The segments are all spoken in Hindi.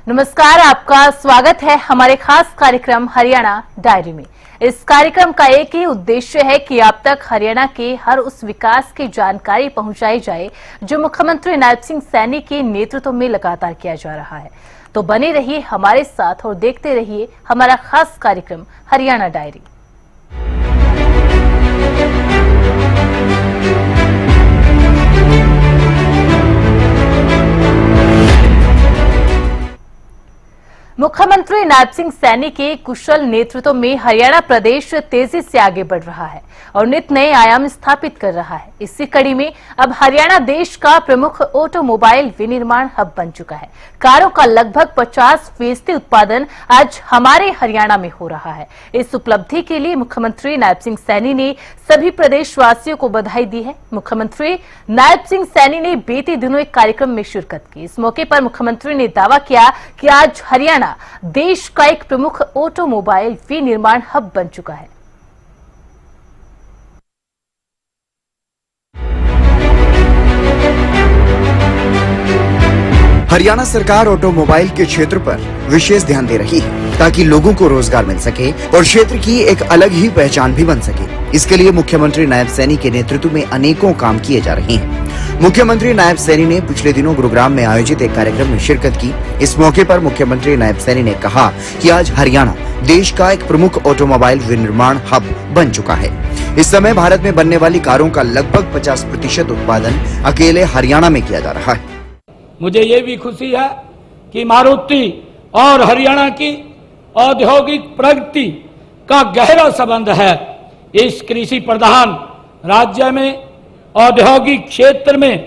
नमस्कार, आपका स्वागत है हमारे खास कार्यक्रम हरियाणा डायरी में। इस कार्यक्रम का एक ही उद्देश्य है कि आप तक हरियाणा के हर उस विकास की जानकारी पहुंचाई जाए जो मुख्यमंत्री नायब सिंह सैनी के नेतृत्व में लगातार किया जा रहा है। तो बने रहिए हमारे साथ और देखते रहिए हमारा खास कार्यक्रम हरियाणा डायरी। मुख्यमंत्री नायब सिंह सैनी के कुशल नेतृत्व में हरियाणा प्रदेश तेजी से आगे बढ़ रहा है और नित नए आयाम स्थापित कर रहा है। इसी कड़ी में अब हरियाणा देश का प्रमुख ऑटोमोबाइल विनिर्माण हब बन चुका है। कारों का लगभग 50% उत्पादन आज हमारे हरियाणा में हो रहा है। इस उपलब्धि के लिए मुख्यमंत्री नायब सिंह सैनी ने सभी प्रदेशवासियों को बधाई दी है। मुख्यमंत्री नायब सिंह सैनी ने बीते दिनों एक कार्यक्रम में शिरकत की। इस मौके पर मुख्यमंत्री ने दावा किया कि आज हरियाणा देश का एक प्रमुख ऑटोमोबाइल विनिर्माण हब बन चुका है। हरियाणा सरकार ऑटोमोबाइल के क्षेत्र पर विशेष ध्यान दे रही है ताकि लोगों को रोजगार मिल सके और क्षेत्र की एक अलग ही पहचान भी बन सके। इसके लिए मुख्यमंत्री नायब सैनी के नेतृत्व में अनेकों काम किए जा रहे हैं। मुख्यमंत्री नायब सैनी ने पिछले दिनों गुरुग्राम में आयोजित एक कार्यक्रम में शिरकत की। इस मौके पर मुख्यमंत्री नायब सैनी ने कहा कि आज हरियाणा देश का एक प्रमुख ऑटोमोबाइल विनिर्माण हब बन चुका है। इस समय भारत में बनने वाली कारों का लगभग 50% उत्पादन अकेले हरियाणा में किया जा रहा है। मुझे ये भी खुशी है कि मारुति और हरियाणा की औद्योगिक प्रगति का गहरा संबंध है। इस कृषि प्रधान राज्य में औद्योगिक क्षेत्र में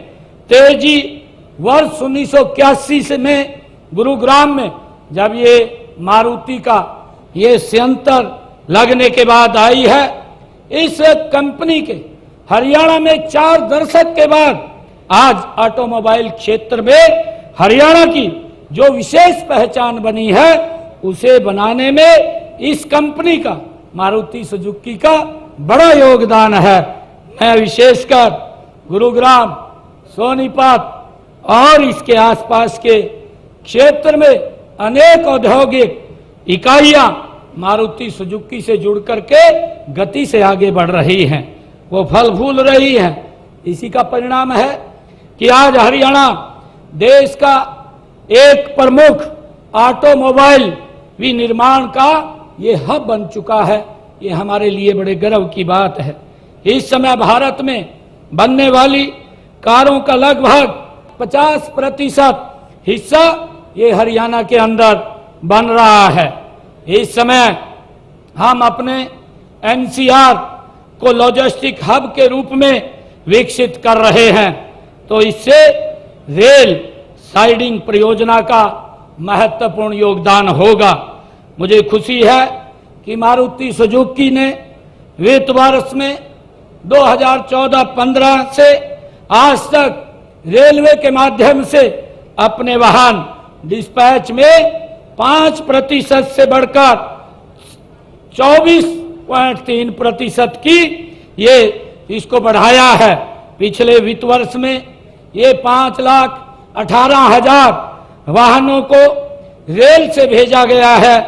तेजी वर्ष 1981 से में गुरुग्राम में जब ये मारुति का ये संयंत्र लगने के बाद आई है। इस कंपनी के हरियाणा में 4 दशक के बाद आज ऑटोमोबाइल क्षेत्र में हरियाणा की जो विशेष पहचान बनी है उसे बनाने में इस कंपनी का मारुति सुजुकी का बड़ा योगदान है। मैं विशेषकर गुरुग्राम, सोनीपत और इसके आसपास के क्षेत्र में अनेक औद्योगिक इकाइयां मारुति सुजुकी से जुड़ करके गति से आगे बढ़ रही हैं, वो फल फूल रही हैं। इसी का परिणाम है कि आज हरियाणा देश का एक प्रमुख ऑटोमोबाइल विनिर्माण का ये हब बन चुका है। ये हमारे लिए बड़े गर्व की बात है। इस समय भारत में बनने वाली कारों का लगभग 50% हिस्सा ये हरियाणा के अंदर बन रहा है। इस समय हम अपने एनसीआर को लॉजिस्टिक हब के रूप में विकसित कर रहे हैं, तो इससे रेल साइडिंग परियोजना का महत्वपूर्ण योगदान होगा। मुझे खुशी है कि मारुति सुजुकी ने वित्त वर्ष में 2014-15 से आज तक रेलवे के माध्यम से अपने वाहन डिस्पैच में 5% से बढ़कर 24.3% की ये इसको बढ़ाया है। पिछले वित्त वर्ष में ये 5,18,000 वाहनों को रेल से भेजा गया है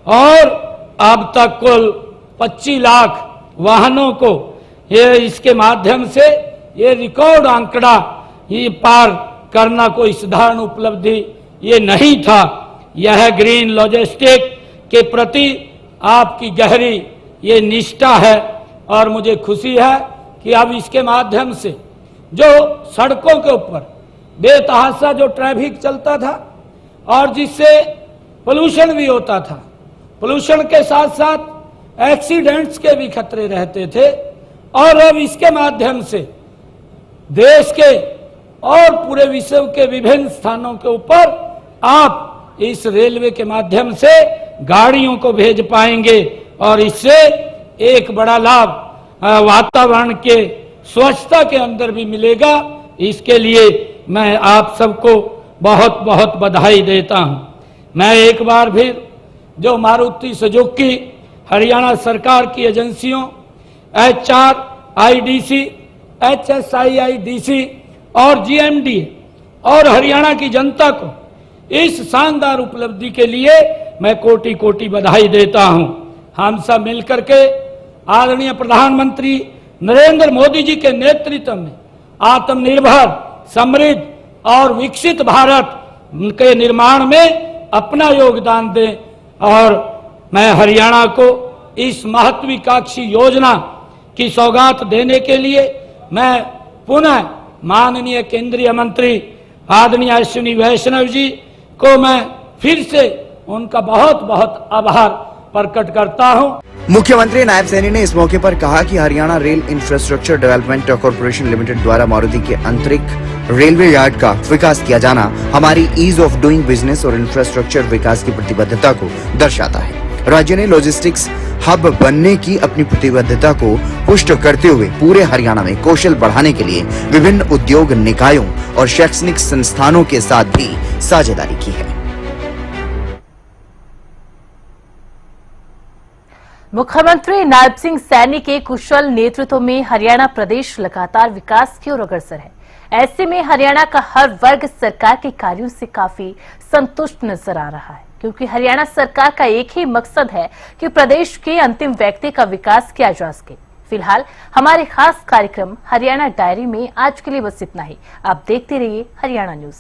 और अब तक कुल 25 लाख वाहनों को ये इसके माध्यम से ये रिकॉर्ड आंकड़ा ये पार करना कोई साधारण उपलब्धि ये नहीं था। यह ग्रीन लॉजिस्टिक के प्रति आपकी गहरी ये निष्ठा है और मुझे खुशी है कि अब इसके माध्यम से जो सड़कों के ऊपर बेतहाशा जो ट्रैफिक चलता था और जिससे पोल्यूशन भी होता था, पोल्यूशन के साथ साथ एक्सीडेंट्स के भी खतरे रहते थे, और अब इसके माध्यम से देश के और पूरे विश्व के विभिन्न स्थानों के ऊपर आप इस रेलवे के माध्यम से गाड़ियों को भेज पाएंगे और इससे एक बड़ा लाभ वातावरण के स्वच्छता के अंदर भी मिलेगा। इसके लिए मैं आप सबको बहुत बहुत बधाई देता हूं। मैं एक बार फिर जो मारुति सुजुकी हरियाणा सरकार की एजेंसियों HRIDC, HSIIDC और GMD और हरियाणा की जनता को इस शानदार उपलब्धि के लिए मैं कोटि कोटि बधाई देता हूं। हम सब मिलकर के आदरणीय प्रधानमंत्री नरेंद्र मोदी जी के नेतृत्व में आत्मनिर्भर, समृद्ध और विकसित भारत के निर्माण में अपना योगदान दें। और मैं हरियाणा को इस महत्वाकांक्षी योजना की सौगात देने के लिए मैं पुनः माननीय केंद्रीय मंत्री आदरणीय अश्विनी वैष्णव जी को मैं फिर से उनका बहुत बहुत आभार प्रकट करता हूं। मुख्यमंत्री नायब सैनी ने इस मौके पर कहा कि Haryana rail infrastructure development corporation limited द्वारा मारुति के आंतरिक रेलवे यार्ड का विकास किया जाना हमारी ईज ऑफ डूइंग बिजनेस और इंफ्रास्ट्रक्चर विकास की प्रतिबद्धता को दर्शाता है। राज्य ने लॉजिस्टिक्स हब बनने की अपनी प्रतिबद्धता को पुष्ट करते हुए पूरे हरियाणा में कौशल बढ़ाने के लिए विभिन्न उद्योग निकायों और शैक्षणिक संस्थानों के साथ भी साझेदारी की है। मुख्यमंत्री नायब सिंह सैनी के कुशल नेतृत्व में हरियाणा प्रदेश लगातार विकास की ओर अग्रसर है। ऐसे में हरियाणा का हर वर्ग सरकार के कार्यों से काफी संतुष्ट नजर आ रहा है, क्योंकि हरियाणा सरकार का एक ही मकसद है कि प्रदेश के अंतिम व्यक्ति का विकास किया जा सके। फिलहाल हमारे खास कार्यक्रम हरियाणा डायरी में आज के लिए बस इतना ही। आप देखते रहिए हरियाणा न्यूज।